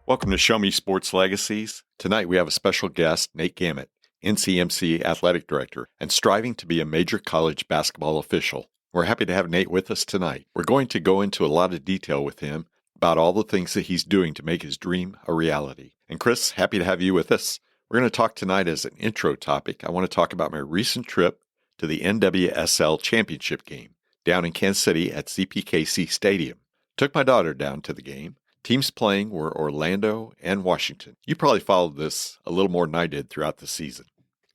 Welcome to Show Me Sports Legacies. Tonight we have a special guest, Nate Gamet, NCMC Athletic Director, and striving to be a major college basketball official. We're happy to have Nate with us tonight. We're going to go into a lot of detail with him about all the things that he's doing to make his dream a reality. And Chris, happy to have you with us. We're going to talk tonight as an intro topic. I want to talk about my recent trip to the NWSL Championship game down in Kansas City at CPKC Stadium. Took my daughter down to the game. Teams playing were Orlando and Washington. You probably followed this a little more than I did throughout the season.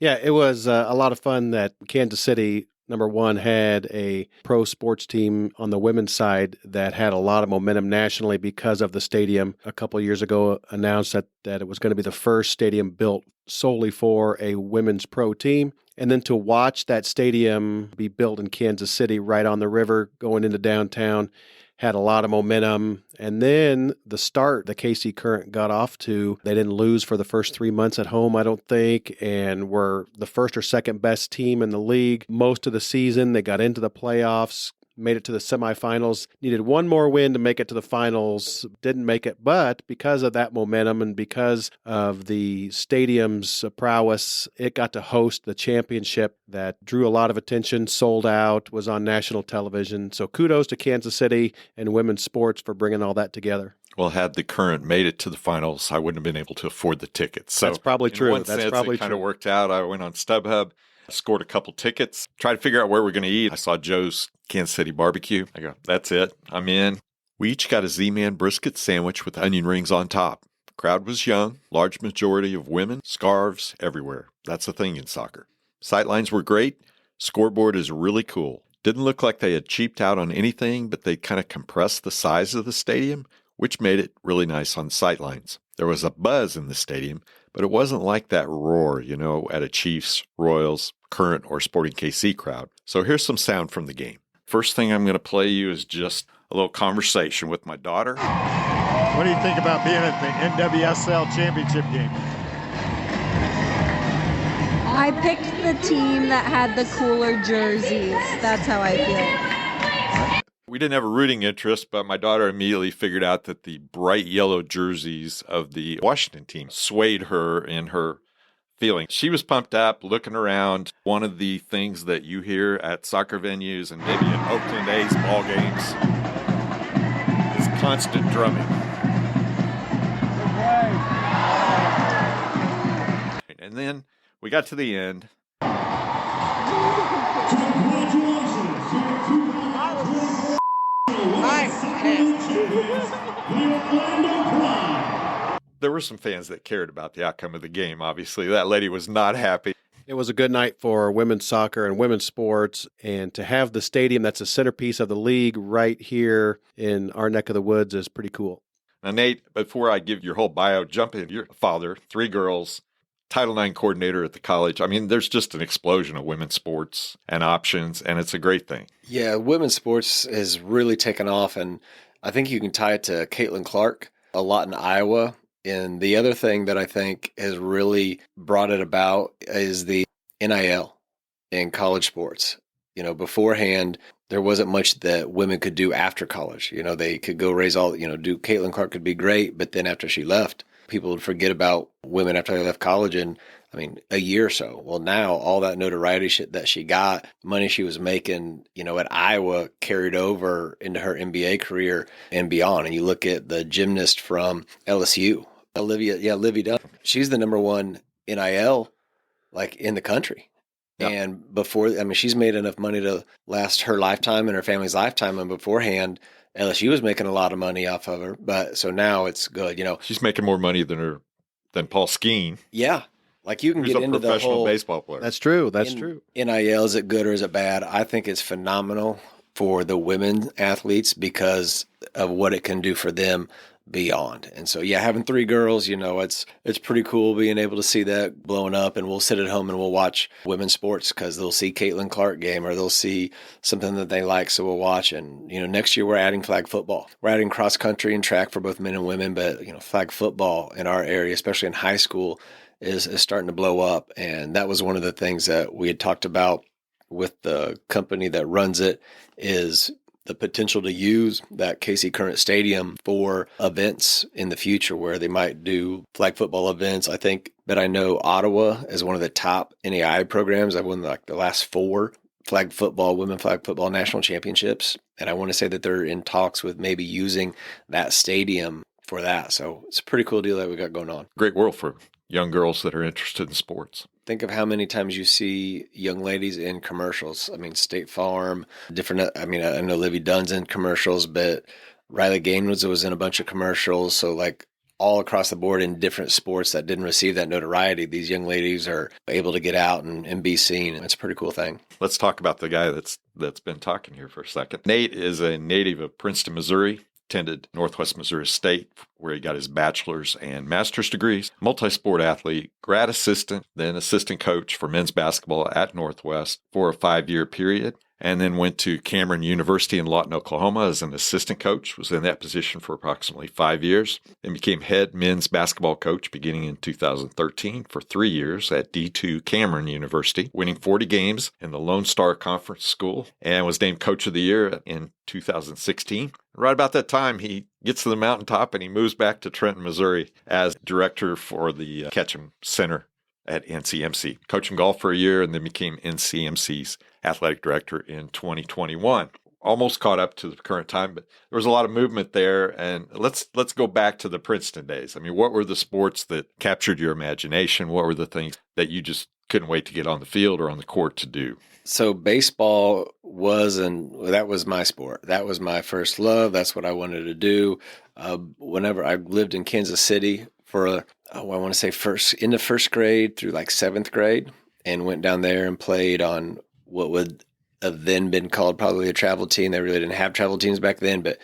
Yeah, it was a lot of fun that Kansas City, number one, had a pro sports team on the women's side that had a lot of momentum nationally because of the stadium. A couple of years ago announced that it was going to be the first stadium built solely for a women's pro team. And then to watch that stadium be built in Kansas City right on the river going into downtown had a lot of momentum. And then the start the KC Current got off to, they didn't lose for the first 3 months at home, I don't think, and were the first or second best team in the league most of the season. They got into the playoffs, made it to the semifinals, needed one more win to make it to the finals, didn't make it. But because of that momentum and because of the stadium's prowess, it got to host the championship that drew a lot of attention, sold out, was on national television. So kudos to Kansas City and women's sports for bringing all that together. Well, had the Current made it to the finals, I wouldn't have been able to afford the tickets. So that's probably true. In one sense, it kind of worked out. I went on StubHub, scored a couple tickets, tried to figure out where we're going to eat. I saw Joe's Kansas City barbecue. I go, that's it. I'm in. We each got a Z-Man brisket sandwich with onion rings on top. The crowd was young, large majority of women, scarves everywhere. That's the thing in soccer. Sightlines were great. Scoreboard is really cool. Didn't look like they had cheaped out on anything, but they kind of compressed the size of the stadium, which made it really nice on the sightlines. There was a buzz in the stadium, but it wasn't like that roar, at a Chiefs, Royals, Current, or Sporting KC crowd. So here's some sound from the game. First thing I'm going to play you is just a little conversation with my daughter. What do you think about being at the NWSL Championship game? I picked the team that had the cooler jerseys. That's how I feel. We didn't have a rooting interest, but my daughter immediately figured out that the bright yellow jerseys of the Washington team swayed her in her feeling. She was pumped up, looking around. One of the things that you hear at soccer venues and maybe in Oakland A's ball games is constant drumming. And then we got to the end. There were some fans that cared about the outcome of the game, obviously. That lady was not happy. It was a good night for women's soccer and women's sports, and to have the stadium that's a centerpiece of the league right here in our neck of the woods is pretty cool. Now, Nate, before I give your whole bio, jump in. Your father, 3 girls, Title IX coordinator at the college. I mean, there's just an explosion of women's sports and options, and it's a great thing. Yeah, women's sports has really taken off, and I think you can tie it to Caitlin Clark a lot in Iowa. And the other thing that I think has really brought it about is the NIL in college sports. Beforehand, there wasn't much that women could do after college. They could go raise Caitlin Clark could be great, but then after she left, people would forget about women after they left college in, a year or so. Well, now all that notoriety that she got, money she was making, at Iowa carried over into her NBA career and beyond. And you look at the gymnast from LSU, Livy Dunn. She's the number one NIL in the country. Yep. And before, she's made enough money to last her lifetime and her family's lifetime. And beforehand, LSU was making a lot of money off of her, but so now it's good. She's making more money than Paul Skeen. Yeah, you can get into the professional baseball player. That's true. That's true. NIL, is it good or is it bad? I think it's phenomenal for the women athletes because of what it can do for them beyond. And so, having 3 girls, it's pretty cool being able to see that blowing up, and we'll sit at home and we'll watch women's sports because they'll see Caitlin Clark game or they'll see something that they like. So we'll watch. And, next year we're adding flag football. We're adding cross country and track for both men and women, but, flag football in our area, especially in high school, is starting to blow up. And that was one of the things that we had talked about with the company that runs it is the potential to use that KC Current Stadium for events in the future where they might do flag football events. I know Ottawa is one of the top NAI programs. I've won like the last 4 women flag football national championships. And I want to say that they're in talks with maybe using that stadium for that. So it's a pretty cool deal that we got going on. Great world for young girls that are interested in sports. Think of how many times you see young ladies in commercials. I mean, State Farm, I know Livy Dunn's in commercials, but Riley Gaines was in a bunch of commercials. So like all across the board in different sports that didn't receive that notoriety, these young ladies are able to get out and be seen. And it's a pretty cool thing. Let's talk about the guy that's been talking here for a second. Nate is a native of Princeton, Missouri. Attended Northwest Missouri State, where he got his bachelor's and master's degrees. Multi-sport athlete, grad assistant, then assistant coach for men's basketball at Northwest for a 5-year period, and then went to Cameron University in Lawton, Oklahoma as an assistant coach, was in that position for approximately 5 years, and became head men's basketball coach beginning in 2013 for 3 years at D2 Cameron University, winning 40 games in the Lone Star Conference School, and was named Coach of the Year in 2016. Right about that time, he gets to the mountaintop and he moves back to Trenton, Missouri as director for the Ketcham Center at NCMC. Coaching golf for a year and then became NCMC's athletic director in 2021. Almost caught up to the current time, but there was a lot of movement there. And let's go back to the Princeton days. I mean, what were the sports that captured your imagination? What were the things that you just couldn't wait to get on the field or on the court to do? So baseball that was my sport. That was my first love. That's what I wanted to do. Whenever I lived in Kansas City for I want to say first grade through like 7th grade, and went down there and played on what would have then been called probably a travel team. They really didn't have travel teams back then, but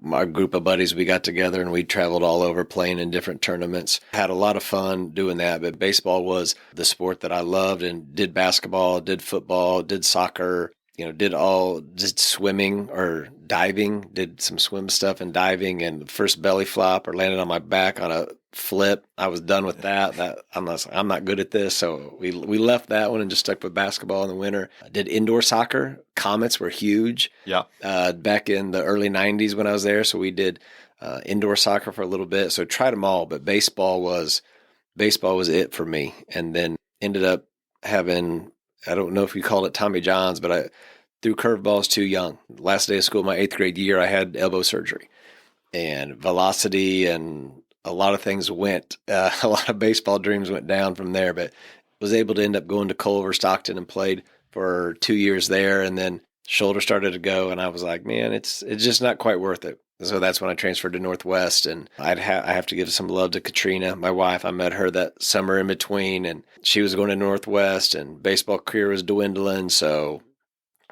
my group of buddies, we got together and we traveled all over playing in different tournaments. Had a lot of fun doing that, but baseball was the sport that I loved, and did basketball, did football, did soccer, did swimming or diving, did some swim stuff and diving, and the first belly flop or landed on my back on a flip. I was done with that. I'm not good at this. So we left that one and just stuck with basketball in the winter. I did indoor soccer. Comets were huge. Yeah. Back in the early 90s when I was there. So we did indoor soccer for a little bit. So tried them all, but baseball was it for me. And then ended up having, I don't know if you called it Tommy John's, but I threw curveballs too young. Last day of school, my 8th grade year, I had elbow surgery, and velocity and a lot of things went, a lot of baseball dreams went down from there, but was able to end up going to Culver, Stockton, and played for 2 years there. And then shoulder started to go, and I was like, man, it's just not quite worth it. So that's when I transferred to Northwest, and I have to give some love to Katrina, my wife. I met her that summer in between, and she was going to Northwest, and baseball career was dwindling. So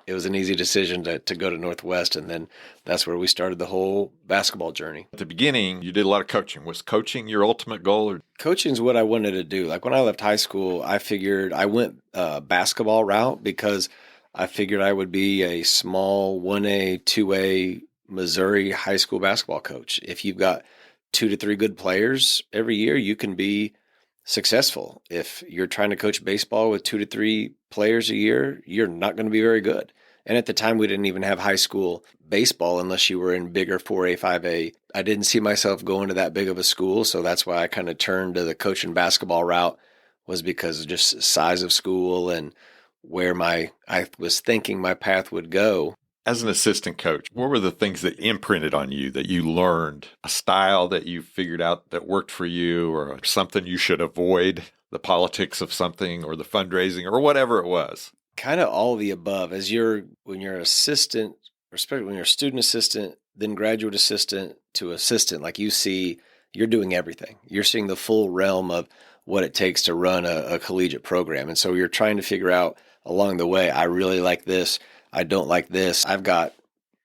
it was an easy decision to go to Northwest, and then that's where we started the whole basketball journey. At the beginning, you did a lot of coaching. Was coaching your ultimate goal? Or? Coaching is what I wanted to do. Like when I left high school, I figured I went basketball route because I figured I would be a small 1A, 2A Missouri high school basketball coach. If you've got 2 to 3 good players every year, you can be successful. If you're trying to coach baseball with 2 to 3 players a year, you're not going to be very good. And at the time, we didn't even have high school baseball unless you were in bigger 4A, 5A. I didn't see myself going to that big of a school, so that's why I kind of turned to the coaching basketball route, was because of just size of school and where I was thinking my path would go. As an assistant coach, what were the things that imprinted on you that you learned? A style that you figured out that worked for you, or something you should avoid, the politics of something or the fundraising or whatever it was? Kind of all of the above. When you're assistant, especially when you're student assistant, then graduate assistant to assistant, like you're doing everything. You're seeing the full realm of what it takes to run a collegiate program. And so you're trying to figure out along the way, I really like this. I don't like this. I've got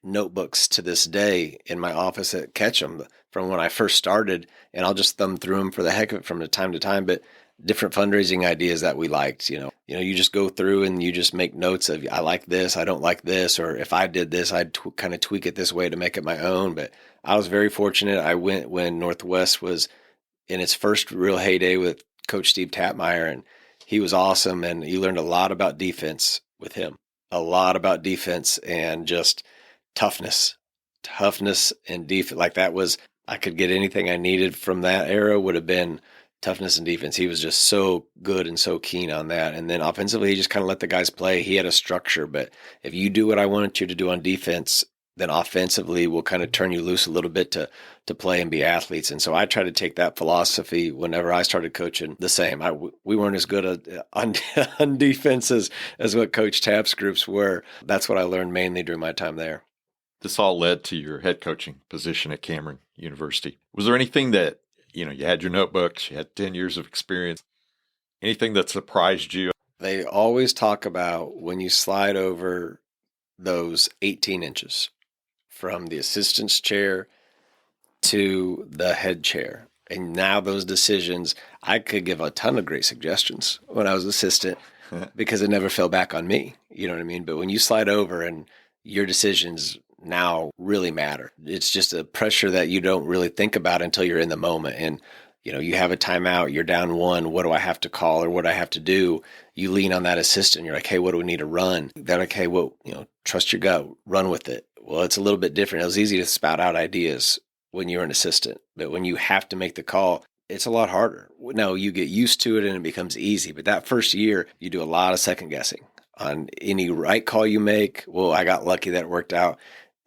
notebooks to this day in my office at Ketcham from when I first started, and I'll just thumb through them for the heck of it from time to time, but different fundraising ideas that we liked. You just go through and you just make notes of, I like this, I don't like this, or if I did this, I'd kind of tweak it this way to make it my own. But I was very fortunate. I went when Northwest was in its first real heyday with Coach Steve Tapmeyer, and he was awesome, and you learned a lot about defense with him. A lot about defense and just toughness and defense. Like that was, I could get anything I needed from that era would have been toughness and defense. He was just so good and so keen on that. And then offensively, he just kind of let the guys play. He had a structure, but if you do what I wanted you to do on defense, then offensively we'll kind of turn you loose a little bit to play and be athletes. And so I try to take that philosophy whenever I started coaching the same. We weren't as good on defense as what Coach Tapp's groups were. That's what I learned mainly during my time there. This all led to your head coaching position at Cameron University. Was there anything that, you had your notebooks, you had 10 years of experience, anything that surprised you? They always talk about when you slide over those 18 inches from the assistant's chair to the head chair. And now those decisions, I could give a ton of great suggestions when I was assistant because it never fell back on me. You know what I mean? But when you slide over and your decisions now really matter. It's just a pressure that you don't really think about until you're in the moment. And, you have a timeout, you're down one, what do I have to call or what do I have to do? You lean on that assistant. You're like, hey, what do we need to run? They're like, hey, well, trust your gut, run with it. Well, it's a little bit different. It was easy to spout out ideas when you're an assistant, but when you have to make the call, it's a lot harder. No, you get used to it and it becomes easy. But that first year, you do a lot of second guessing on any right call you make. Well, I got lucky that it worked out.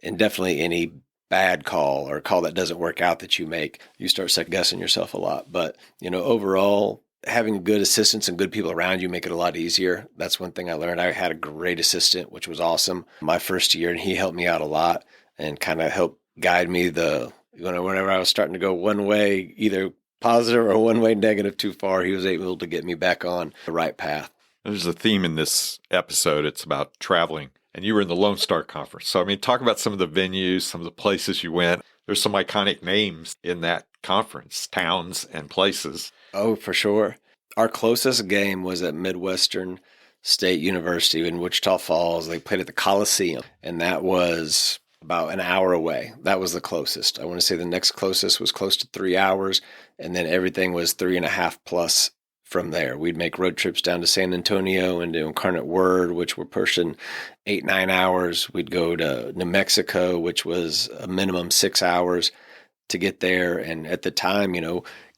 And definitely any bad call or a call that doesn't work out that you make, you start second guessing yourself a lot. But, overall, having good assistants and good people around you make it a lot easier. That's one thing I learned. I had a great assistant, which was awesome my first year, and he helped me out a lot and kind of helped guide me whenever I was starting to go one way, either positive or one way negative too far, he was able to get me back on the right path. There's a theme in this episode. It's about traveling. And you were in the Lone Star Conference. So, talk about some of the venues, some of the places you went. There's some iconic names in that conference, towns and places. Oh, for sure. Our closest game was at Midwestern State University in Wichita Falls. They played at the Coliseum, and that was about an hour away. That was the closest. I want to say the next closest was close to 3 hours, and then everything was 3.5 plus from there. We'd make road trips down to San Antonio and to Incarnate Word, which were pushing 8-9 hours. We'd go to New Mexico, which was a minimum 6 hours to get there. And at the time,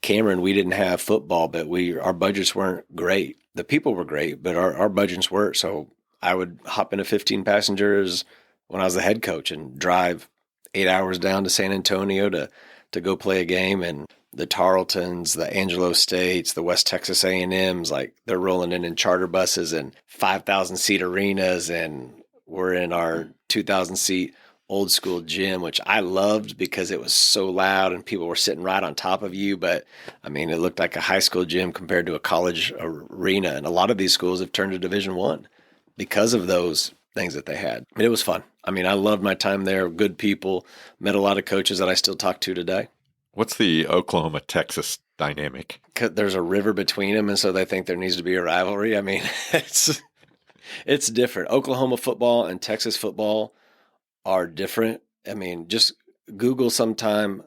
Cameron, we didn't have football, but our budgets weren't great. The people were great, but our budgets weren't. So I would hop into 15 passengers when I was the head coach and drive 8 hours down to San Antonio to go play a game. And the Tarletons, the Angelo States, the West Texas A&Ms, like they're rolling in charter buses and 5,000 seat arenas. And we're in our 2,000 seat old school gym, which I loved because it was so loud and people were sitting right on top of you. But it looked like a high school gym compared to a college arena. And a lot of these schools have turned to Division I because of those things that they had. It was fun. I loved my time there. Good people, met a lot of coaches that I still talk to today. What's the Oklahoma-Texas dynamic? There's a river between them, and so they think there needs to be a rivalry. It's different. Oklahoma football and Texas football are different. Just Google sometime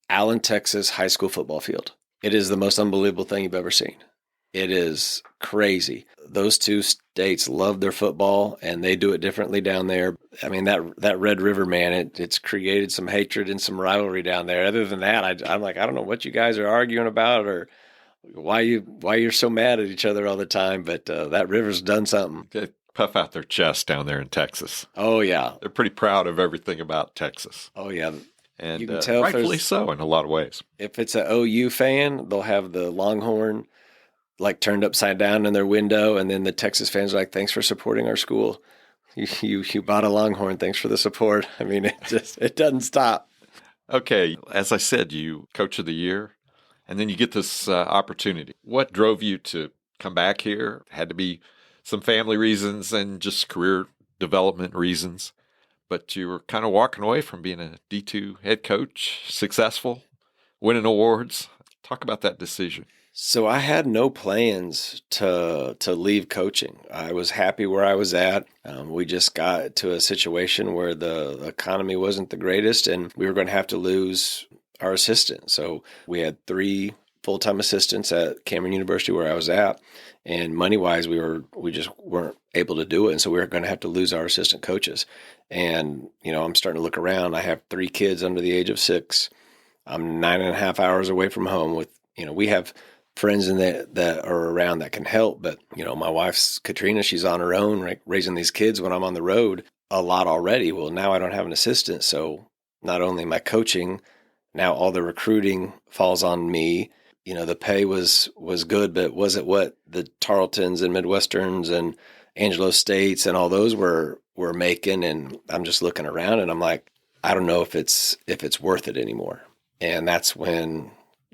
Allen, Texas high school football field. It is the most unbelievable thing you've ever seen. It is crazy. Those two states love their football, and they do it differently down there. That Red River, man, it's created some hatred and some rivalry down there. Other than that, I'm like, I don't know what you guys are arguing about or why you're so mad at each other all the time. But that river's done something. They puff out their chest down there in Texas. Oh, yeah. They're pretty proud of everything about Texas. Oh, yeah. And you can tell rightfully so in a lot of ways. If it's an OU fan, they'll have the Longhorn turned upside down in their window, and then the Texas fans are like, thanks for supporting our school. You bought a Longhorn, thanks for the support. It doesn't stop. Okay, as I said, you Coach of the Year, and then you get this opportunity. What drove you to come back here? Had to be some family reasons and just career development reasons, but you were kind of walking away from being a D2 head coach, successful, winning awards. Talk about that decision. So I had no plans to leave coaching. I was happy where I was at. We just got to a situation where the economy wasn't the greatest, and we were going to have to lose our assistant. So we had 3 full-time assistants at Cameron University where I was at, And money-wise, we just weren't able to do it. And so we were going to have to lose our assistant coaches. And, I'm starting to look around. I have 3 kids under the age of 6. I'm 9.5 hours away from home with, we have friends that are around that can help. But, my wife's Katrina, she's on her own, raising these kids when I'm on the road a lot already. Well, now I don't have an assistant. So not only am I coaching, now all the recruiting falls on me. The pay was good, but was it what the Tarletons and Midwesterns and Angelo States and all those were making? And I'm just looking around and I'm like, I don't know if it's worth it anymore. And that's when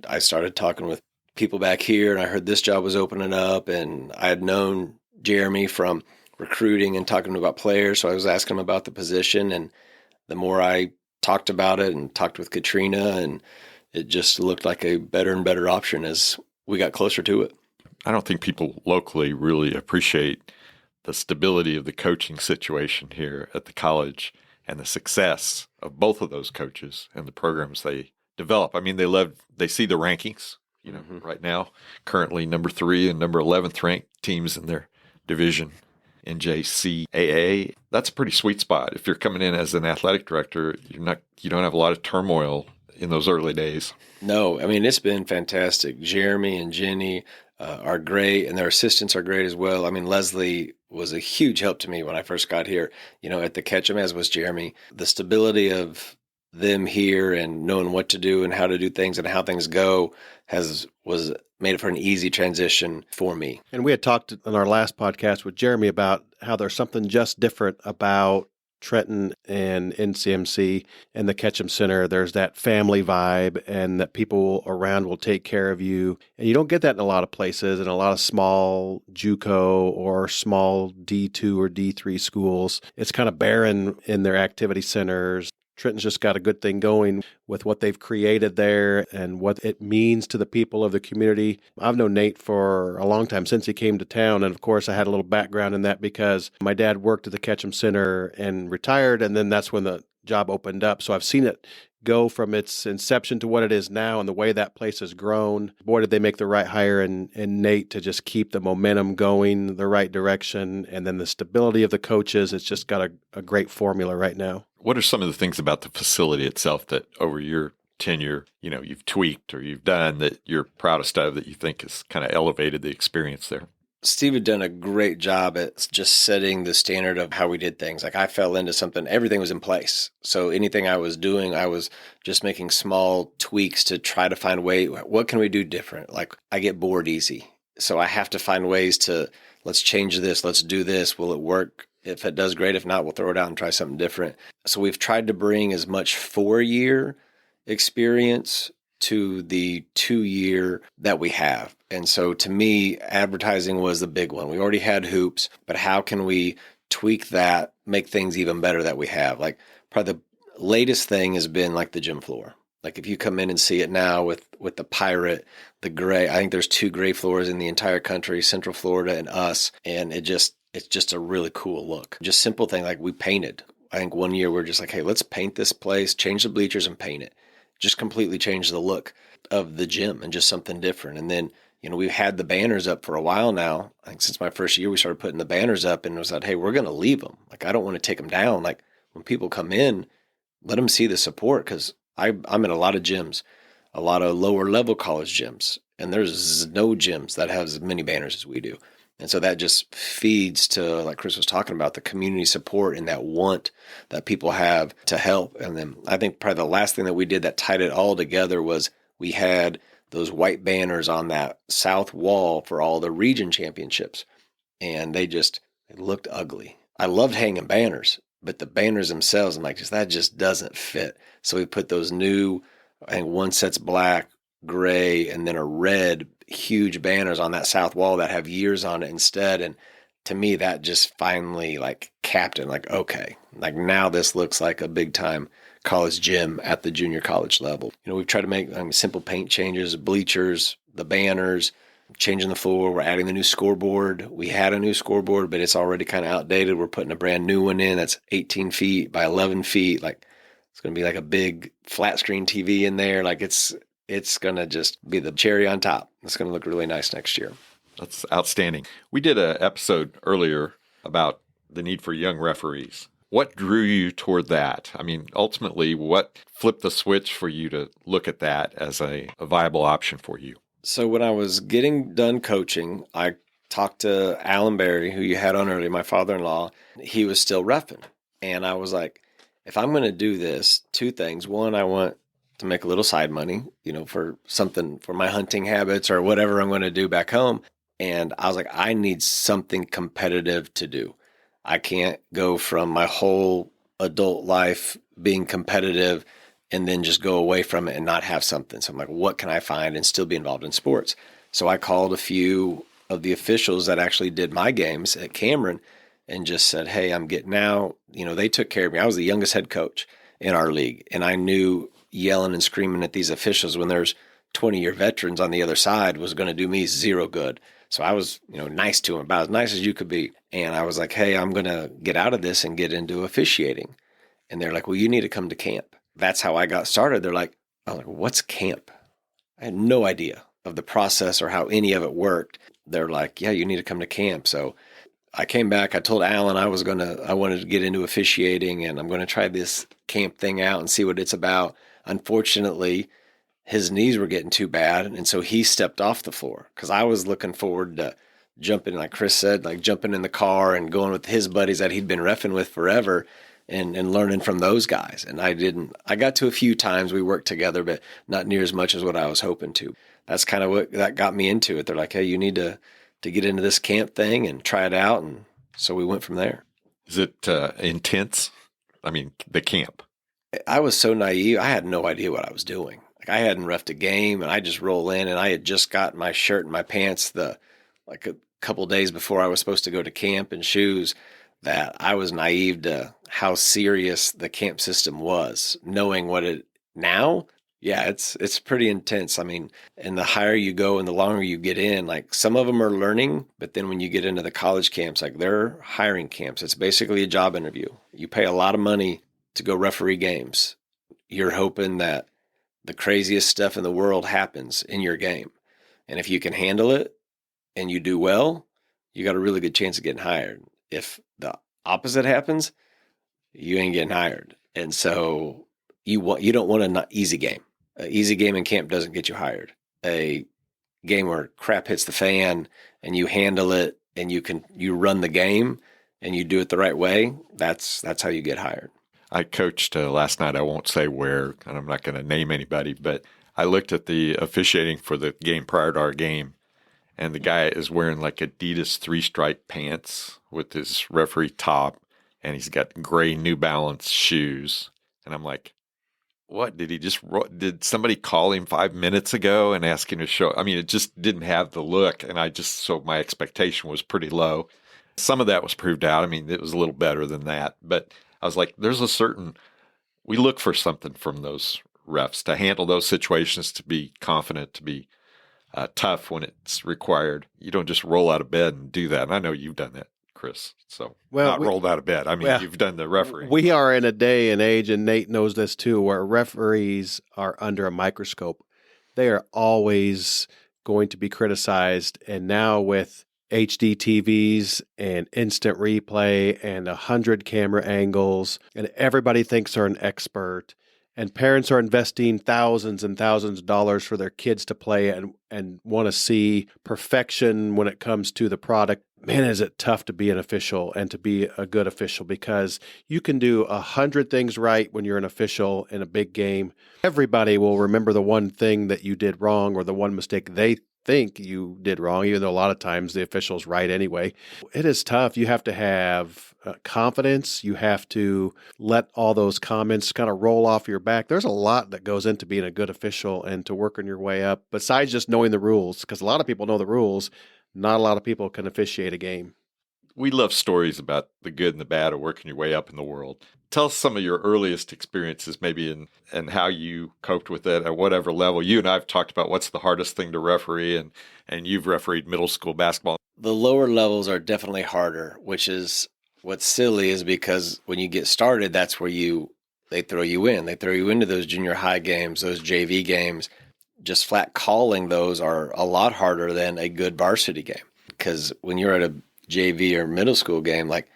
I started talking with people back here, and I heard this job was opening up, and I had known Jeremy from recruiting and talking about players. So I was asking him about the position, and the more I talked about it and talked with Katrina, and it just looked like a better and better option as we got closer to it. I don't think people locally really appreciate the stability of the coaching situation here at the college and the success of both of those coaches and the programs they develop. I mean, they see the rankings, right now, currently number 3 and number 11th ranked teams in their division, NJCAA. That's a pretty sweet spot. If you're coming in as an athletic director, you don't have a lot of turmoil in those early days. No, I mean, it's been fantastic. Jeremy and Jenny are great, and their assistants are great as well. I mean, Leslie was a huge help to me when I first got here, at the Ketcham, as was Jeremy. The stability of them here and knowing what to do and how to do things and how things go was made it for an easy transition for me. And we had talked in our last podcast with Jeremy about how there's something just different about Trenton and NCMC and the Ketcham Center. There's that family vibe, and that people around will take care of you. And you don't get that in a lot of places, in a lot of small JUCO or small D2 or D3 schools. It's kind of barren in their activity centers. Trenton's just got a good thing going with what they've created there and what it means to the people of the community. I've known Nate for a long time, since he came to town. And of course, I had a little background in that because my dad worked at the Ketcham Center and retired. And then that's when the job opened up. So I've seen it go from its inception to what it is now and the way that place has grown. Boy, did they make the right hire in Nate to just keep the momentum going the right direction. And then the stability of the coaches, it's just got a great formula right now. What are some of the things about the facility itself that over your tenure, you've tweaked or you've done that you're proudest of that you think has kind of elevated the experience there? Steve had done a great job at just setting the standard of how we did things. Like I fell into something, everything was in place. So anything I was doing, I was just making small tweaks to try to find what can we do different? Like I get bored easy. So I have to find ways to, let's change this, let's do this. Will it work? If it does, great. If not, we'll throw it out and try something different. So we've tried to bring as much 4-year experience to the 2-year that we have. And so to me, advertising was the big one. We already had hoops, but how can we tweak that, make things even better that we have? Like probably the latest thing has been like the gym floor. Like if you come in and see it now with the pirate, the gray, I think there's 2 gray floors in the entire country, Central Florida and us. And it's just a really cool look. Just simple thing like we painted. I think one year we're just like, hey, let's paint this place, change the bleachers and paint it. Just completely change the look of the gym and just something different. And then, we've had the banners up for a while now. I think since my first year, we started putting the banners up and it was like, hey, we're going to leave them. Like, I don't want to take them down. Like when people come in, let them see the support. Cause I'm in a lot of gyms, a lot of lower level college gyms, and there's no gyms that have as many banners as we do. And so that just feeds to, like Chris was talking about, the community support and that want that people have to help. And then I think probably the last thing that we did that tied it all together was we had those white banners on that south wall for all the region championships. And they looked ugly. I loved hanging banners, but the banners themselves, I'm like, that just doesn't fit. So we put those new, I think one set's black, gray, and then a red huge banners on that south wall that have years on it instead. And to me, that just finally capped it. Like, okay, now this looks like a big time college gym at the junior college level. We've tried to make simple paint changes, bleachers, the banners, changing the floor. We're adding the new scoreboard. We had a new scoreboard, but it's already kind of outdated. We're putting a brand new one in that's 18 feet by 11 feet. It's going to be like a big flat screen TV in there. It's going to just be the cherry on top. It's going to look really nice next year. That's outstanding. We did an episode earlier about the need for young referees. What drew you toward that? I mean, ultimately, what flipped the switch for you to look at that as a viable option for you? So when I was getting done coaching, I talked to Alan Berry, who you had on earlier, my father-in-law. He was still reffing. And I was like, if I'm going to do this, two things. One, I want to make a little side money, for something for my hunting habits or whatever I'm going to do back home. And I was like, I need something competitive to do. I can't go from my whole adult life being competitive and then just go away from it and not have something. So I'm like, what can I find and still be involved in sports? So I called a few of the officials that actually did my games at Cameron and just said, hey, I'm getting out. They took care of me. I was the youngest head coach in our league. And I knew yelling and screaming at these officials when there's 20-year veterans on the other side was going to do me zero good. So I was, nice to them, about as nice as you could be. And I was like, hey, I'm going to get out of this and get into officiating. And they're like, well, you need to come to camp. That's how I got started. They're like, I'm like, what's camp? I had no idea of the process or how any of it worked. They're like, yeah, you need to come to camp. So I came back. I told Alan I wanted to get into officiating and I'm going to try this camp thing out and see what it's about. Unfortunately, his knees were getting too bad. And so he stepped off the floor because I was looking forward to jumping, like Chris said, like jumping in the car and going with his buddies that he'd been reffing with forever and learning from those guys. And I got to a few times we worked together, but not near as much as what I was hoping to. That's kind of what that got me into it. They're like, hey, you need to get into this camp thing and try it out. And so we went from there. Is it intense? I mean, the camp. I was so naive. I had no idea what I was doing. Like I hadn't reffed a game and I just roll in and I had just got my shirt and my pants a couple days before I was supposed to go to camp and shoes, that I was naive to how serious the camp system was. Knowing what it now, yeah, it's pretty intense. I mean, and the higher you go and the longer you get in, like some of them are learning, but then when you get into the college camps, like they're hiring camps. It's basically a job interview. You pay a lot of money to go referee games. You're hoping that the craziest stuff in the world happens in your game. And if you can handle it and you do well, you got a really good chance of getting hired. If the opposite happens, you ain't getting hired. And so you don't want an easy game. An easy game in camp doesn't get you hired. A game where crap hits the fan and you handle it and you run the game and you do it the right way, that's how you get hired. I coached last night. I won't say where, and I'm not going to name anybody, but I looked at the officiating for the game prior to our game, and the guy is wearing like Adidas 3-stripe pants with his referee top, and he's got gray New Balance shoes. And I'm like, what? Did somebody call him 5 minutes ago and ask him to show? I mean, it just didn't have the look, and so my expectation was pretty low. Some of that was proved out. I mean, it was a little better than that, but I was like, we look for something from those refs to handle those situations, to be confident, to be tough when it's required. You don't just roll out of bed and do that. And I know you've done that, Chris. So rolled out of bed. I mean, you've done the referee. We are in a day and age, and Nate knows this too, where referees are under a microscope. They are always going to be criticized. And now with HD TVs and instant replay and 100 camera angles, and everybody thinks they're an expert, and parents are investing thousands and thousands of dollars for their kids to play and want to see perfection when it comes to the product. Man, is it tough to be an official and to be a good official, because you can do 100 things right when you're an official in a big game. Everybody will remember the one thing that you did wrong or the one mistake they think you did wrong, even though a lot of times the official's right anyway. It is tough. You have to have confidence. You have to let all those comments kind of roll off your back. There's a lot that goes into being a good official and to working your way up, besides just knowing the rules, because a lot of people know the rules. Not a lot of people can officiate a game. We love stories about the good and the bad of working your way up in the world. Tell us some of your earliest experiences, maybe, and how you coped with it at whatever level. You and I have talked about what's the hardest thing to referee, and you've refereed middle school basketball. The lower levels are definitely harder, which is what's silly, is because when you get started, that's where they throw you in. They throw you into those junior high games, those JV games. just flat calling those are a lot harder than a good varsity game. Because when you're at a JV or middle school game, like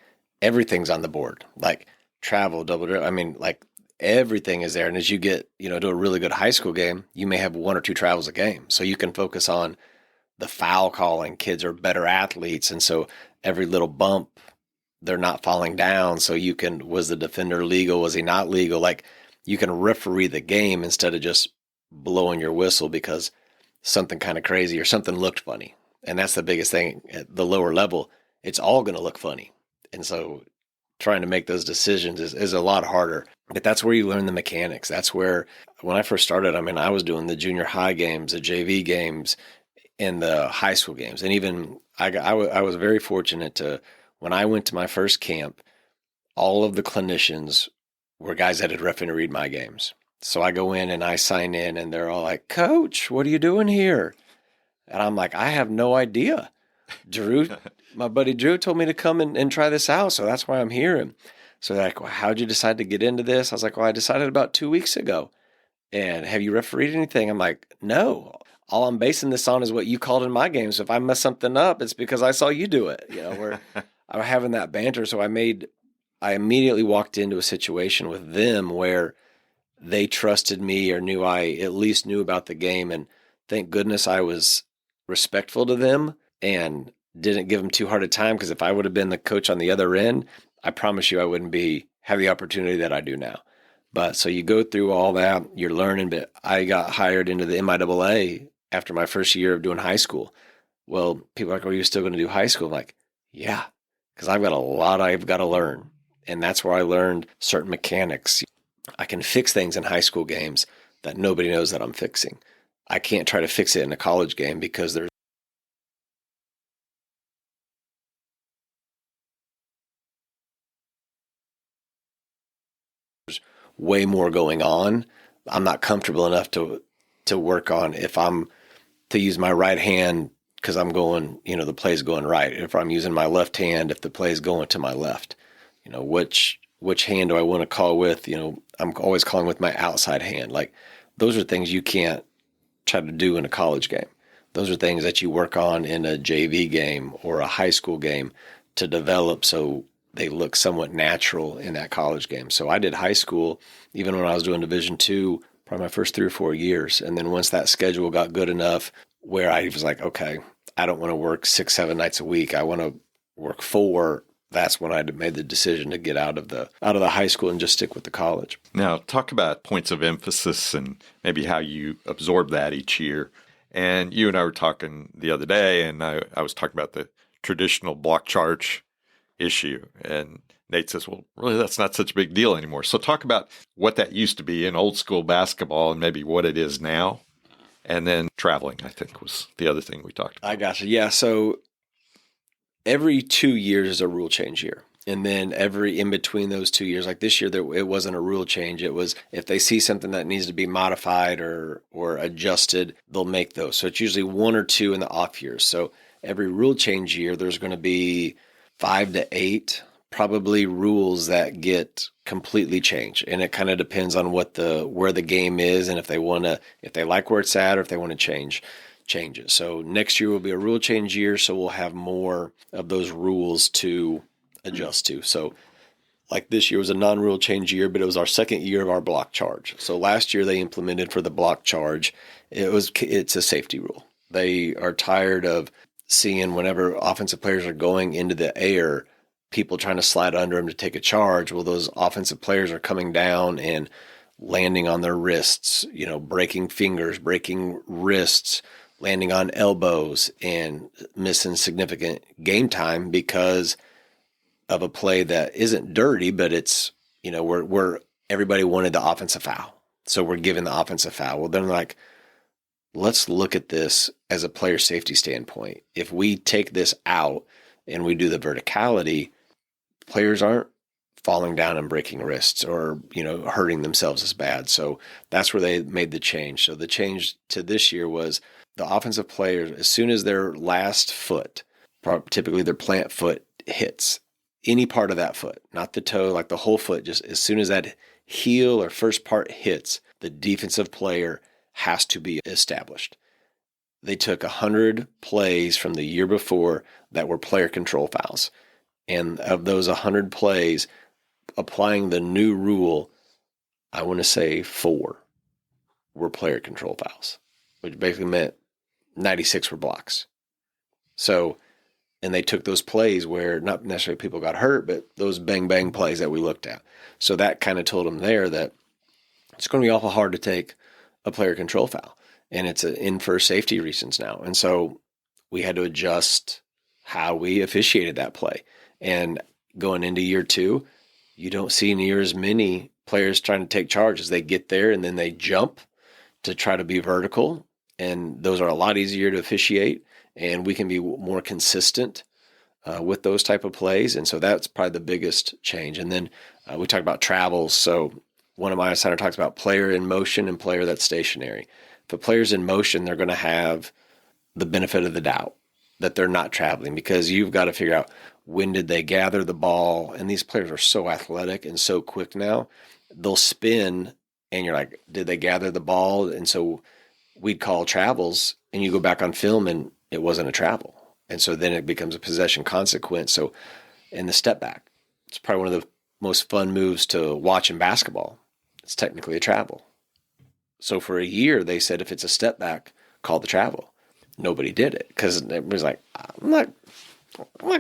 everything's on the board, like travel, double dribble. I mean, like everything is there. And as you get, to a really good high school game, you may have 1 or 2 travels a game. So you can focus on the foul calling. Kids are better athletes. And so every little bump, they're not falling down. So you can, was the defender legal? Was he not legal? Like you can referee the game instead of just blowing your whistle because something kind of crazy or something looked funny. And that's the biggest thing at the lower level. It's all going to look funny. And so trying to make those decisions is a lot harder. But that's where you learn the mechanics. That's where, when I first started, I was doing the junior high games, the JV games, and the high school games. And even I was very fortunate to, when I went to my first camp, all of the clinicians were guys that had refereed my games. So I go in and I sign in and they're all like, "Coach, what are you doing here?" And I'm like, "I have no idea. Drew, my buddy Drew told me to come and try this out. So that's why I'm here." And so they're like, "Well, how'd you decide to get into this?" I was like, "Well, I decided about 2 weeks ago." "And have you refereed anything?" I'm like, "No. All I'm basing this on is what you called in my game. So if I mess something up, it's because I saw you do it." We're having that banter. So I immediately walked into a situation with them where they trusted me or knew I at least knew about the game. And thank goodness I was respectful to them and didn't give them too hard a time. Because if I would have been the coach on the other end, I promise you I wouldn't have the opportunity that I do now. But so you go through all that, you're learning. But I got hired into the MIAA after my first year of doing high school. Well, people are like, "Oh, you're still going to do high school?" I'm like, "Yeah, because I've got a lot I've got to learn." And that's where I learned certain mechanics. I can fix things in high school games that nobody knows that I'm fixing. I can't try to fix it in a college game because there's way more going on. I'm not comfortable enough to work on if I'm to use my right hand because I'm going, the play's going right. If I'm using my left hand, if the play's going to my left, which hand do I want to call with? I'm always calling with my outside hand. Like those are things you can't try to do in a college game. Those are things that you work on in a JV game or a high school game to develop so they look somewhat natural in that college game. So I did high school, even when I was doing Division II, probably my first 3 or 4 years. And then once that schedule got good enough where I was like, okay, I don't want to work 6, 7 nights a week. I want to work 4. That's when I made the decision to get out of the high school and just stick with the college. Now, talk about points of emphasis and maybe how you absorb that each year. And you and I were talking the other day, and I was talking about the traditional block charge issue. And Nate says, "Well, really, that's not such a big deal anymore." So talk about what that used to be in old school basketball and maybe what it is now. And then traveling, I think, was the other thing we talked about. I gotcha. Yeah, so every 2 years is a rule change year. And then in between those 2 years, like this year, it wasn't a rule change. It was if they see something that needs to be modified or adjusted, they'll make those. So it's usually 1 or 2 in the off years. So every rule change year, there's going to be 5 to 8 probably rules that get completely changed. And it kind of depends on where the game is and if they like where it's at or if they want to change it. So next year will be a rule change year, so we'll have more of those rules to adjust to. So like this year was a non-rule change year, but it was our second year of our block charge. So last year they implemented for the block charge, it's a safety rule. They are tired of seeing whenever offensive players are going into the air, people trying to slide under them to take a charge. Well, those offensive players are coming down and landing on their wrists, breaking fingers, breaking wrists, landing on elbows and missing significant game time because of a play that isn't dirty, but it's, we're everybody wanted the offensive foul. So we're giving the offensive foul. Well, then like, let's look at this as a player safety standpoint. If we take this out and we do the verticality, players aren't falling down and breaking wrists or, hurting themselves as bad. So that's where they made the change. So the change to this year was the offensive players, as soon as their last foot, typically their plant foot hits any part of that foot, not the toe, like the whole foot, just as soon as that heel or first part hits, the defensive player has to be established. They took 100 plays from the year before that were player control fouls. And of those 100 plays, applying the new rule, I want to say 4 were player control fouls, which basically meant 96 were blocks. So, and they took those plays where not necessarily people got hurt, but those bang plays that we looked at. So that kind of told them there that it's going to be awful hard to take a player control foul. And it's in for safety reasons now. And so we had to adjust how we officiated that play. And going into year 2, you don't see near as many players trying to take charge as they get there and then they jump to try to be vertical. And those are a lot easier to officiate, and we can be more consistent with those type of plays. And so that's probably the biggest change. And then we talked about travels. So one of my assigners talks about player in motion and player that's stationary. If a player's in motion, they're going to have the benefit of the doubt that they're not traveling, because you've got to figure out when did they gather the ball. And these players are so athletic and so quick now. They'll spin and you're like, did they gather the ball? And so we'd call travels and you go back on film and it wasn't a travel. And so then it becomes a possession consequence. So in the step back, it's probably one of the most fun moves to watch in basketball. It's technically a travel. So for a year, they said if it's a step back, call the travel. Nobody did it because it was like, I'm not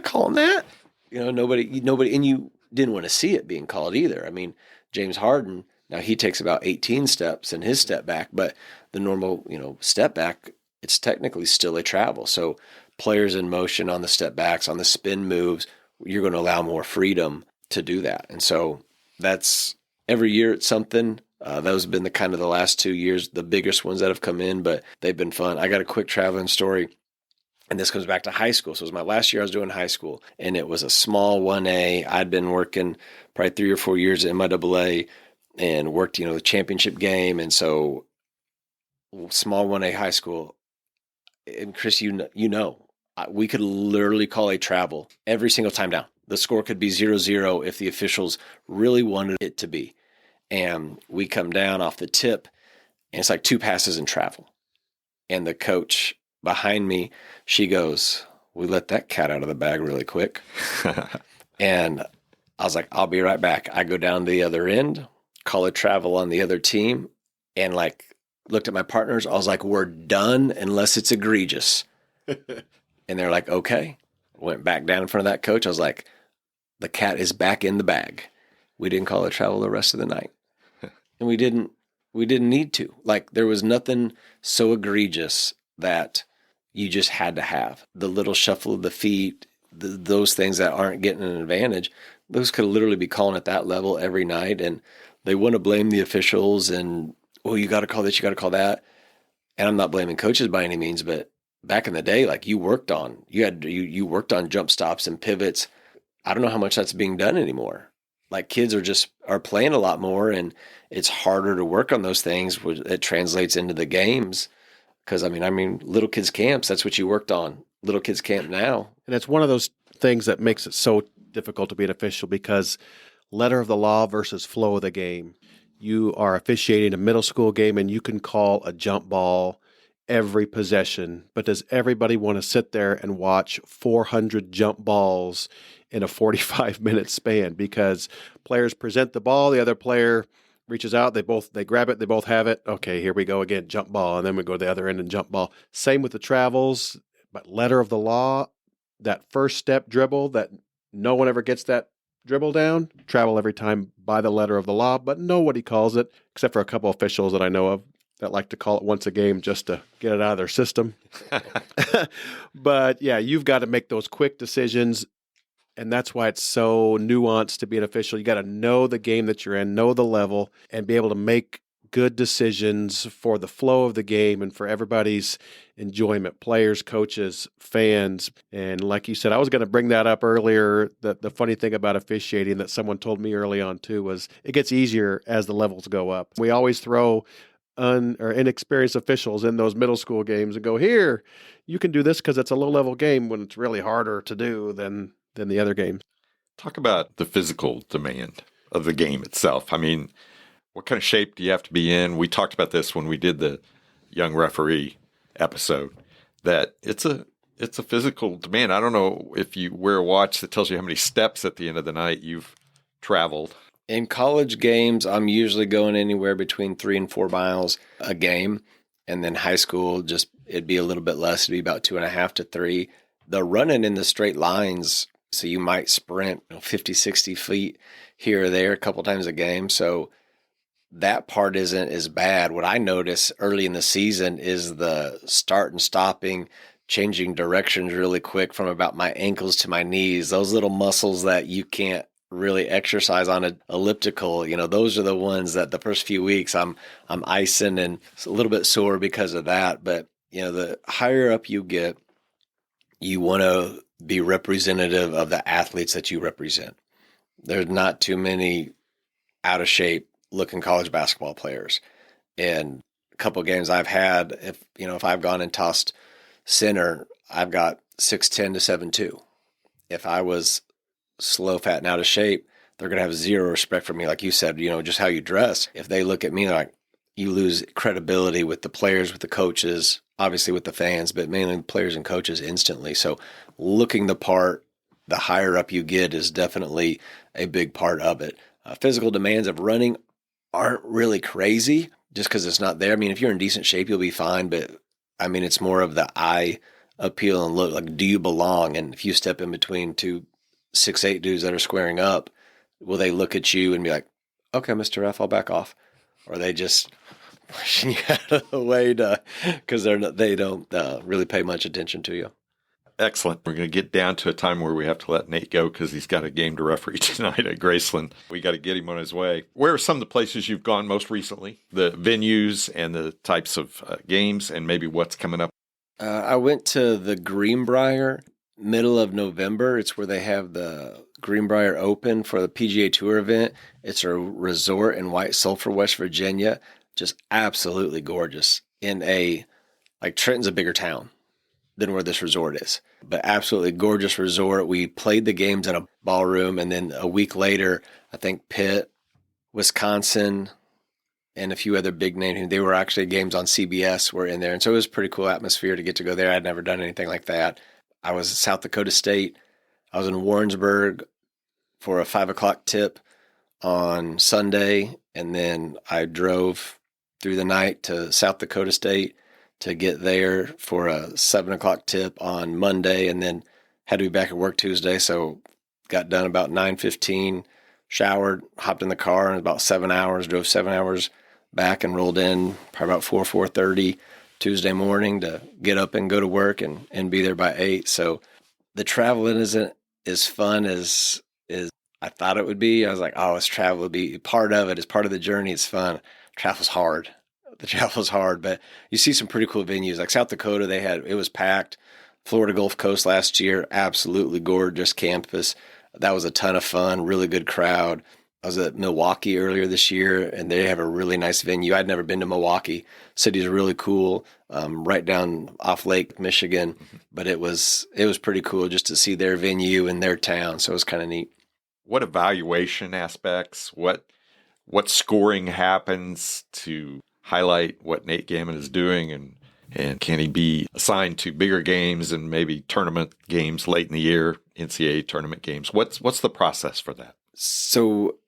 calling that. Nobody, and you didn't want to see it being called either. I mean, James Harden, now he takes about 18 steps in his step back, but the normal, step back, it's technically still a travel. So players in motion on the step backs, on the spin moves, you're going to allow more freedom to do that. And so that's every year it's something. Those have been the kind of the last 2 years, the biggest ones that have come in, but they've been fun. I got a quick traveling story, and this comes back to high school. So it was my last year I was doing high school, and it was a small 1A. I'd been working probably 3 or 4 years at MIAA and worked, the championship game. And so small 1A high school. And Chris, we could literally call a travel every single time down. The score could be 0-0 if the officials really wanted it to be. And we come down off the tip, and it's like 2 passes and travel. And the coach behind me, she goes, we let that cat out of the bag really quick. And I was like, I'll be right back. I go down the other end, call a travel on the other team, and looked at my partners. I was like, we're done unless it's egregious. And they're like, okay. Went back down in front of that coach. I was like, the cat is back in the bag. We didn't call a travel the rest of the night. And we didn't need to. There was nothing so egregious that you just had to have. The little shuffle of the feet, those things that aren't getting an advantage, those could literally be calling at that level every night. And they want to blame the officials and, you got to call this, you got to call that. And I'm not blaming coaches by any means, but back in the day, you worked on worked on jump stops and pivots. I don't know how much that's being done anymore. Kids are playing a lot more, and it's harder to work on those things. It translates into the games. Because I mean, little kids camps, that's what you worked on. Little kids camp now. And it's one of those things that makes it so difficult to be an official, because letter of the law versus flow of the game. You are officiating a middle school game and you can call a jump ball every possession, but does everybody want to sit there and watch 400 jump balls in a 45-minute span? Because players present the ball, the other player reaches out, they grab it, they both have it. Okay, here we go again, jump ball, and then we go to the other end and jump ball. Same with the travels, but letter of the law, that first step dribble that no one ever gets that dribble down, travel every time by the letter of the law, but nobody calls it, except for a couple officials that I know of that like to call it once a game just to get it out of their system. But yeah, you've got to make those quick decisions, and that's why it's so nuanced to be an official. You got to know the game that you're in, know the level, and be able to make good decisions for the flow of the game and for everybody's enjoyment, players, coaches, fans. And like you said, I was going to bring that up earlier. The funny thing about officiating that someone told me early on too was it gets easier as the levels go up. We always throw inexperienced officials in those middle school games and go, here, you can do this because it's a low-level game, when it's really harder to do than the other games. Talk about the physical demand of the game itself. I mean, what kind of shape do you have to be in? We talked about this when we did the young referee episode, that it's a physical demand. I don't know if you wear a watch that tells you how many steps at the end of the night you've traveled. In college games, I'm usually going anywhere between 3 and 4 miles a game. And then high school, just it'd be a little bit less. It'd be about 2.5 to 3. The running in the straight lines, so you might sprint 50, 60 feet here or there a couple times a game. So that part isn't as bad. What I notice early in the season is the start and stopping, changing directions really quick from about my ankles to my knees. Those little muscles that you can't really exercise on an elliptical, those are the ones that the first few weeks I'm icing and it's a little bit sore because of that. But the higher up you get, you want to be representative of the athletes that you represent. There's not too many out of shape looking college basketball players. And a couple of games I've had, if I've gone and tossed center, I've got 6'10" to 7'2". If I was slow, fat, and out of shape, they're going to have zero respect for me. Like you said, just how you dress. If they look at me like, you lose credibility with the players, with the coaches, obviously with the fans, but mainly players and coaches instantly. So looking the part, the higher up you get is definitely a big part of it. Physical demands of running aren't really crazy just because it's not there. I mean, if you're in decent shape, you'll be fine. But I mean, it's more of the eye appeal and look like, do you belong? And if you step in between 2 6'8" dudes that are squaring up, will they look at you and be like, okay, Mr. F, I'll back off? Or are they just pushing you out of the way because they don't really pay much attention to you? Excellent. We're going to get down to a time where we have to let Nate go because he's got a game to referee tonight at Graceland. We got to get him on his way. Where are some of the places you've gone most recently? The venues and the types of games and maybe what's coming up? I went to the Greenbrier middle of November. It's where they have the Greenbrier Open for the PGA Tour event. It's a resort in White Sulphur, West Virginia. Just absolutely gorgeous. Trenton's a bigger town than where this resort is, but absolutely gorgeous resort. We played the games in a ballroom, and then a week later, I think Pitt, Wisconsin, and a few other big names. They were actually games on CBS were in there. And so it was a pretty cool atmosphere to get to go there. I'd never done anything like that. I was at South Dakota State. I was in Warrensburg for a 5:00 tip on Sunday. And then I drove through the night to South Dakota State to get there for a 7:00 tip on Monday. And then had to be back at work Tuesday. So got done about 9:15, showered, hopped in the car, and about 7 hours, drove 7 hours back and rolled in probably about 4:30 Tuesday morning to get up and go to work and be there by 8. So the traveling isn't as fun as I thought it would be. I was like, it's travel would be part of it. It's part of the journey. It's fun. Travel's hard. The travel's hard, but you see some pretty cool venues. Like South Dakota, it was packed. Florida Gulf Coast last year, absolutely gorgeous campus. That was a ton of fun, really good crowd. I was at Milwaukee earlier this year, and they have a really nice venue. I'd never been to Milwaukee. City's really cool, right down off Lake Michigan. But it was pretty cool just to see their venue and their town. So it was kind of neat. What evaluation aspects? What scoring happens to highlight what Nate Gamet is doing, and can he be assigned to bigger games and maybe tournament games late in the year, NCAA tournament games? What's the process for that? So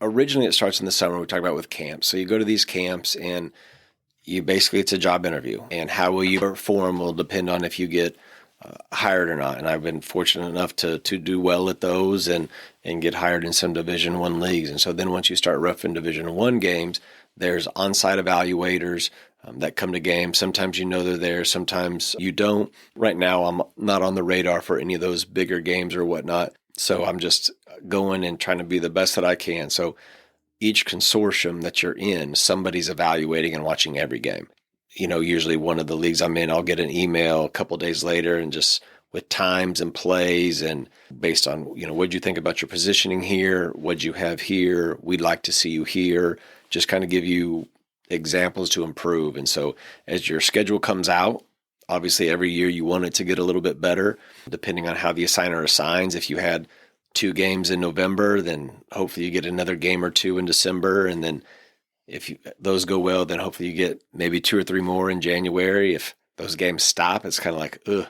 originally it starts in the summer. We talk about with camps. So you go to these camps and it's a job interview, and how will you perform will depend on if you get hired or not. And I've been fortunate enough to do well at those and get hired in some Division I leagues. And so then once you start roughing Division I games, there's on-site evaluators that come to games. Sometimes they're there, sometimes you don't. Right now, I'm not on the radar for any of those bigger games or whatnot. So I'm just going and trying to be the best that I can. So each consortium that you're in, somebody's evaluating and watching every game. Usually one of the leagues I'm in, I'll get an email a couple of days later and just with times and plays and based on, what'd you think about your positioning here? What'd you have here? We'd like to see you here. Just kind of give you examples to improve. And so as your schedule comes out, obviously every year you want it to get a little bit better, depending on how the assigner assigns. If you had 2 games in November, then hopefully you get another game or 2 in December. And then those go well, then hopefully you get maybe 2 or 3 more in January. If those games stop, it's kind of like, ugh,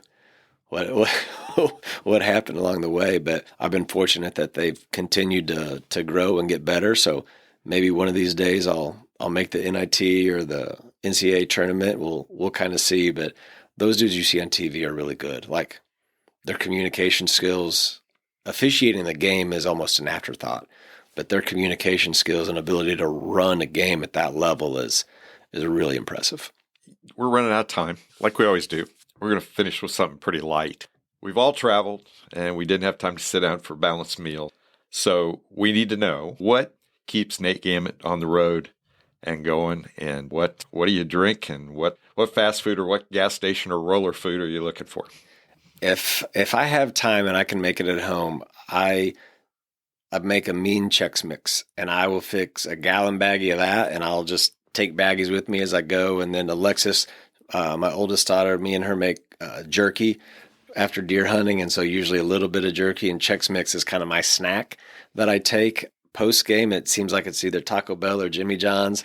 what happened along the way? But I've been fortunate that they've continued to grow and get better. So maybe one of these days I'll make the NIT or the NCAA tournament. We'll kind of see. But those dudes you see on TV are really good. Like their communication skills, officiating the game is almost an afterthought. But their communication skills and ability to run a game at that level is really impressive. We're running out of time, like we always do. We're going to finish with something pretty light. We've all traveled, and we didn't have time to sit down for a balanced meal. So we need to know what keeps Nate Gamet on the road and going, and what do you drink, and what fast food or what gas station or roller food are you looking for? If I have time and I can make it at home, I make a mean Chex Mix, and I will fix a gallon baggie of that, and I'll just take baggies with me as I go. And then Alexis, my oldest daughter, me and her make jerky after deer hunting, and so usually a little bit of jerky, and Chex Mix is kind of my snack that I take post game. It seems like it's either Taco Bell or Jimmy John's,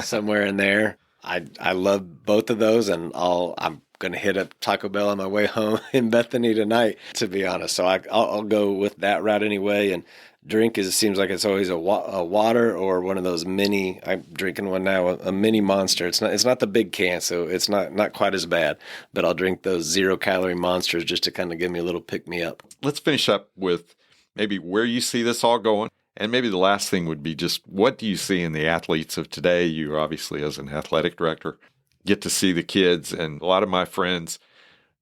somewhere in there. I love both of those, and I'm going to hit up Taco Bell on my way home in Bethany tonight, to be honest. So I'll go with that route anyway. And drink it seems like it's always a water or one of those mini. I'm drinking one now, a mini Monster. It's not the big can, so it's not quite as bad. But I'll drink those 0-calorie Monsters just to kind of give me a little pick me up. Let's finish up with maybe where you see this all going. And maybe the last thing would be just what do you see in the athletes of today? You obviously, as an athletic director, get to see the kids. And a lot of my friends,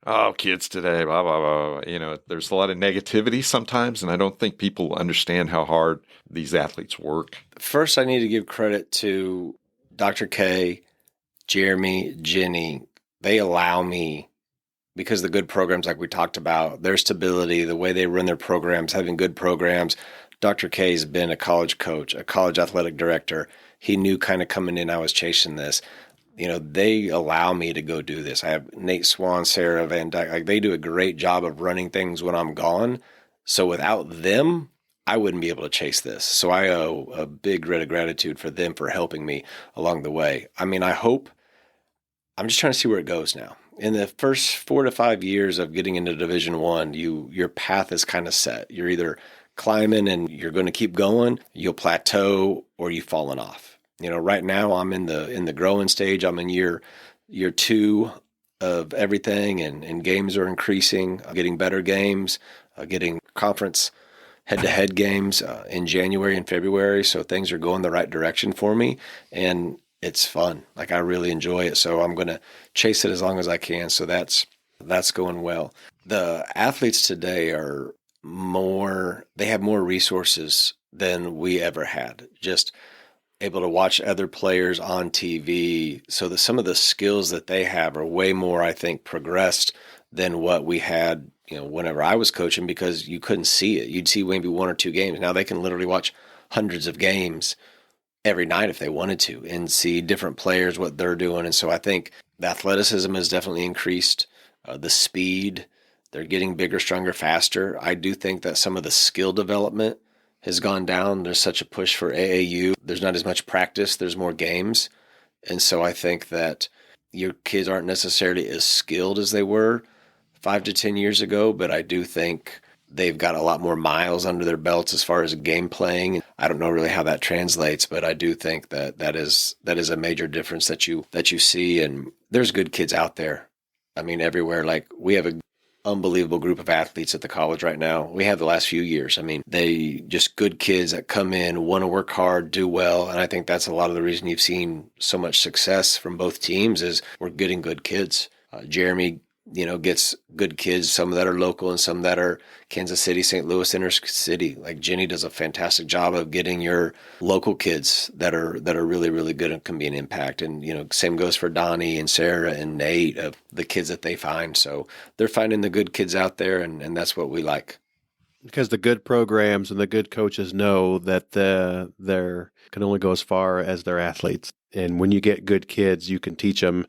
oh, kids today, blah, blah, blah. You know, there's a lot of negativity sometimes, and I don't think people understand how hard these athletes work. First, I need to give credit to Dr. K, Jeremy, Jenny. They allow me, because the good programs like we talked about, their stability, the way they run their programs, having good programs. Dr. K has been a college coach, a college athletic director. He knew kind of coming in I was chasing this. You know, they allow me to go do this. I have Nate Swan, Sarah Van Dyke. Like, they do a great job of running things when I'm gone. So without them, I wouldn't be able to chase this. So I owe a big grit of gratitude for them for helping me along the way. I mean, I'm just trying to see where it goes now. In the first 4 to 5 years of getting into Division I, your path is kind of set. You're either climbing and you're going to keep going, you'll plateau, or you've fallen off. You know, right now I'm in the growing stage. I'm in year 2 of everything, and games are increasing. I'm getting better games, getting conference head-to-head games in January and February. So things are going the right direction for me, and it's fun. Like, I really enjoy it. So I'm going to chase it as long as I can. So that's going well. The athletes today they have more resources than we ever had. Just able to watch other players on TV, so that some of the skills that they have are way more, I think, progressed than what we had, you know, whenever I was coaching, because you couldn't see it. You'd see maybe 1 or 2 games. Now they can literally watch hundreds of games every night if they wanted to, and see different players, what they're doing. And so I think the athleticism has definitely increased, the speed. They're getting bigger, stronger, faster. I do think that some of the skill development has gone down. There's such a push for AAU. There's not as much practice. There's more games. And so I think that your kids aren't necessarily as skilled as they were 5 to 10 years ago, but I do think they've got a lot more miles under their belts as far as game playing. I don't know really how that translates, but I do think that is a major difference that you see. And there's good kids out there. I mean, everywhere. Like, we have an unbelievable group of athletes at the college right now. We have the last few years. I mean, they just good kids that come in, want to work hard, do well. And I think that's a lot of the reason you've seen so much success from both teams is we're getting good kids. Jeremy, gets good kids, some that are local and some that are Kansas City, St. Louis, inner city. Like, Jenny does a fantastic job of getting your local kids that are really, really good and can be an impact. And, same goes for Donnie and Sarah and Nate, of the kids that they find. So they're finding the good kids out there, and that's what we like. Because the good programs and the good coaches know that they can only go as far as their athletes. And when you get good kids, you can teach them,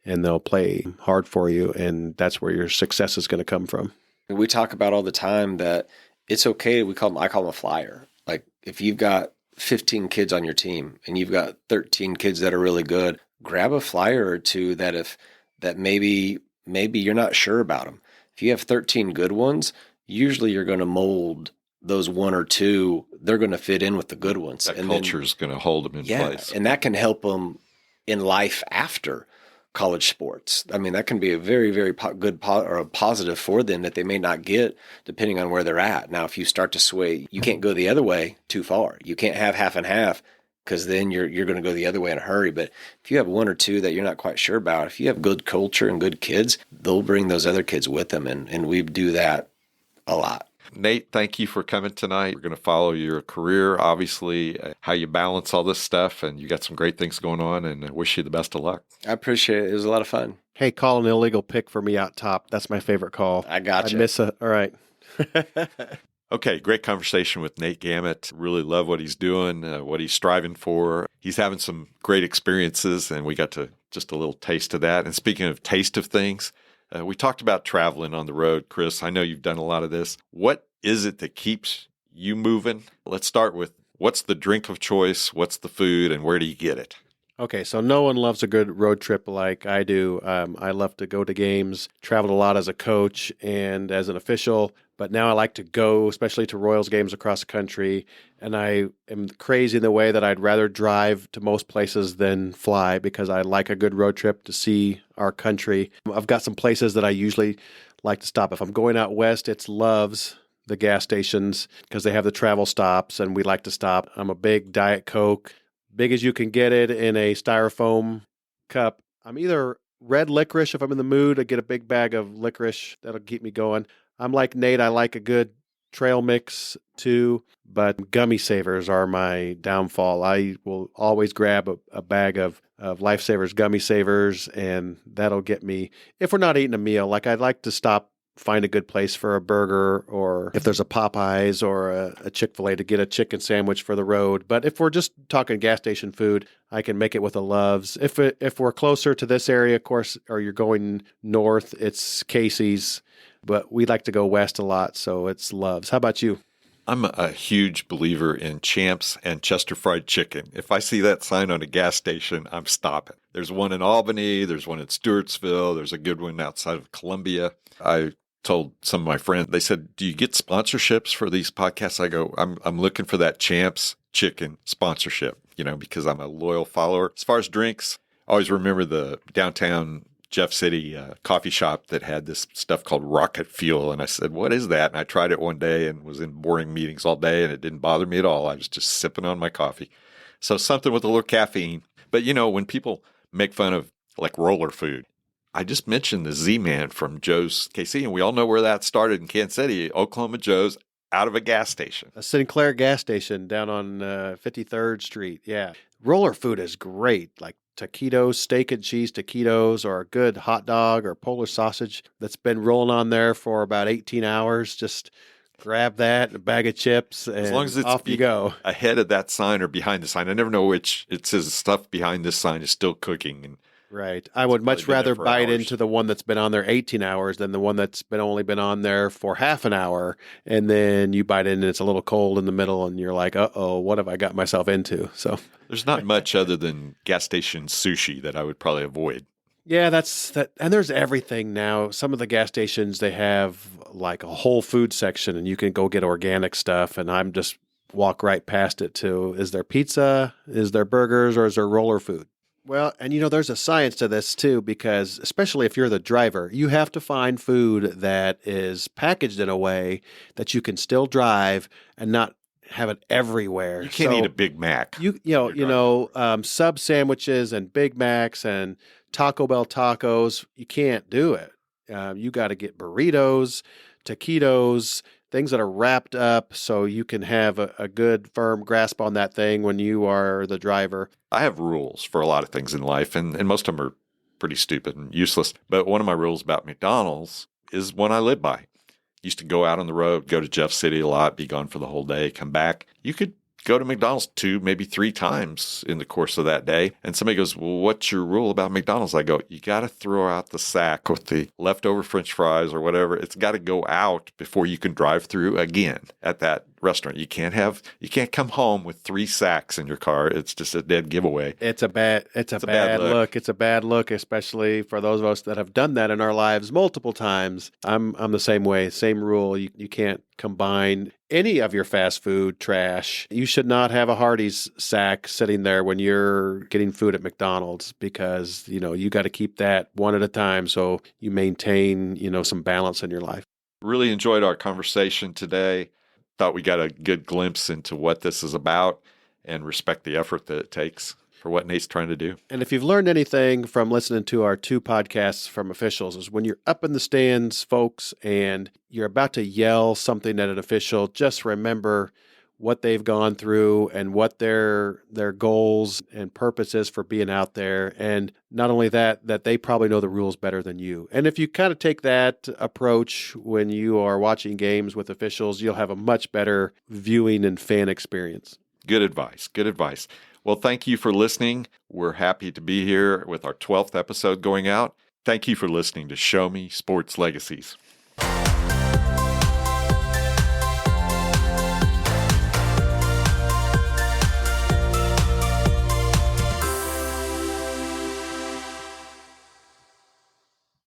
and they'll play hard for you, and that's where your success is going to come from. We talk about all the time that it's okay. I call them a flyer. Like, if you've got 15 kids on your team and you've got 13 kids that are really good, grab a flyer or two that maybe you're not sure about them. If you have 13 good ones, usually you're going to mold those one or two. They're going to fit in with the good ones. That culture is going to hold them in place. And that can help them in life after college sports. I mean, that can be a very, very good or a positive for them that they may not get depending on where they're at. Now, if you start to sway, you can't go the other way too far. You can't have half and half because then you're going to go the other way in a hurry. But if you have one or two that you're not quite sure about, if you have good culture and good kids, they'll bring those other kids with them. And we do that a lot. Nate, thank you for coming tonight. We're going to follow your career, obviously, how you balance all this stuff, and you got some great things going on, and I wish you the best of luck. I appreciate it. It was a lot of fun. Hey, call an illegal pick for me out top. That's my favorite call. I got you. All right. Okay, great conversation with Nate Gamet. Really love what he's doing, what he's striving for. He's having some great experiences, and we got to just a little taste of that. And speaking of taste of things, we talked about traveling on the road. Chris, I know you've done a lot of this. What is it that keeps you moving? Let's start with what's the drink of choice, what's the food, and where do you get it? Okay, so no one loves a good road trip like I do. I love to go to games, traveled a lot as a coach and as an official, but now I like to go, especially to Royals games across the country. And I am crazy in the way that I'd rather drive to most places than fly because I like a good road trip to see our country. I've got some places that I usually like to stop. If I'm going out west, it's Love's, the gas stations, because they have the travel stops, and we like to stop. I'm a big Diet Coke, big as you can get it in a styrofoam cup. I'm either red licorice if I'm in the mood. I get a big bag of licorice. That'll keep me going. I'm like Nate. I like a good trail mix too, but gummy savers are my downfall. I will always grab a bag of Lifesavers gummy savers, and that'll get me. If we're not eating a meal, like I'd like to stop, find a good place for a burger, or if there's a Popeyes or a Chick-fil-A, to get a chicken sandwich for the road. But if we're just talking gas station food, I can make it with a Love's. If we're closer to this area, of course, or you're going north, it's Casey's. But we like to go west a lot, so it's Love's. How about you? I'm a huge believer in Champs and Chester Fried Chicken. If I see that sign on a gas station, I'm stopping. There's one in Albany. There's one in Stewartsville. There's a good one outside of Columbia. I told some of my friends, they said, do you get sponsorships for these podcasts? I go, I'm looking for that Champs Chicken sponsorship, because I'm a loyal follower. As far as drinks, I always remember the downtown Jeff City coffee shop that had this stuff called Rocket Fuel. And I said, what is that? And I tried it one day and was in boring meetings all day, and it didn't bother me at all. I was just sipping on my coffee. So something with a little caffeine. But, when people make fun of like roller food, I just mentioned the Z-Man from Joe's KC, and we all know where that started in Kansas City, Oklahoma Joe's, out of a gas station. A Sinclair gas station down on 53rd Street. Yeah. Roller food is great, like taquitos, steak and cheese taquitos, or a good hot dog or Polish sausage that's been rolling on there for about 18 hours. Just grab that, a bag of chips, and as long as it's off you go. Ahead of that sign or behind the sign. I never know which. It says stuff behind this sign is still cooking. And right. I would much rather bite into the one that's been on there 18 hours than the one that's only been on there for half an hour. And then you bite in and it's a little cold in the middle and you're like, uh-oh, what have I got myself into? So there's not much other than gas station sushi that I would probably avoid. Yeah, that's that. And there's everything now. Some of the gas stations, they have like a whole food section and you can go get organic stuff. And I'm just walk right past it too. Is there pizza? Is there burgers? Or is there roller food? Well, and there's a science to this too, because especially if you're the driver, you have to find food that is packaged in a way that you can still drive and not have it everywhere. You can't eat a Big Mac. Sub sandwiches and Big Macs and Taco Bell tacos, you can't do it. You got to get burritos, taquitos, things that are wrapped up so you can have a good firm grasp on that thing when you are the driver. I have rules for a lot of things in life, and most of them are pretty stupid and useless. But one of my rules about McDonald's is one I live by. Used to go out on the road, go to Jeff City a lot, be gone for the whole day, come back. You could go to McDonald's 2, maybe 3 times in the course of that day. And somebody goes, well, what's your rule about McDonald's? I go, you got to throw out the sack with the leftover French fries or whatever. It's got to go out before you can drive through again at that restaurant. You can't come home with 3 sacks in your car. It's just a dead giveaway. It's a bad look. It's a bad look, especially for those of us that have done that in our lives multiple times. I'm the same way. Same rule. You can't combine any of your fast food trash. You should not have a Hardee's sack sitting there when you're getting food at McDonald's, because, you got to keep that one at a time so you maintain, some balance in your life. Really enjoyed our conversation today. Thought we got a good glimpse into what this is about and respect the effort that it takes for what Nate's trying to do. And if you've learned anything from listening to our 2 podcasts from officials, is when you're up in the stands, folks, and you're about to yell something at an official, just remember what they've gone through and what their goals and purpose is for being out there. And not only that they probably know the rules better than you. And if you kind of take that approach when you are watching games with officials, you'll have a much better viewing and fan experience. Good advice. Good advice. Well, thank you for listening. We're happy to be here with our 12th episode going out. Thank you for listening to Show Me Sports Legacies.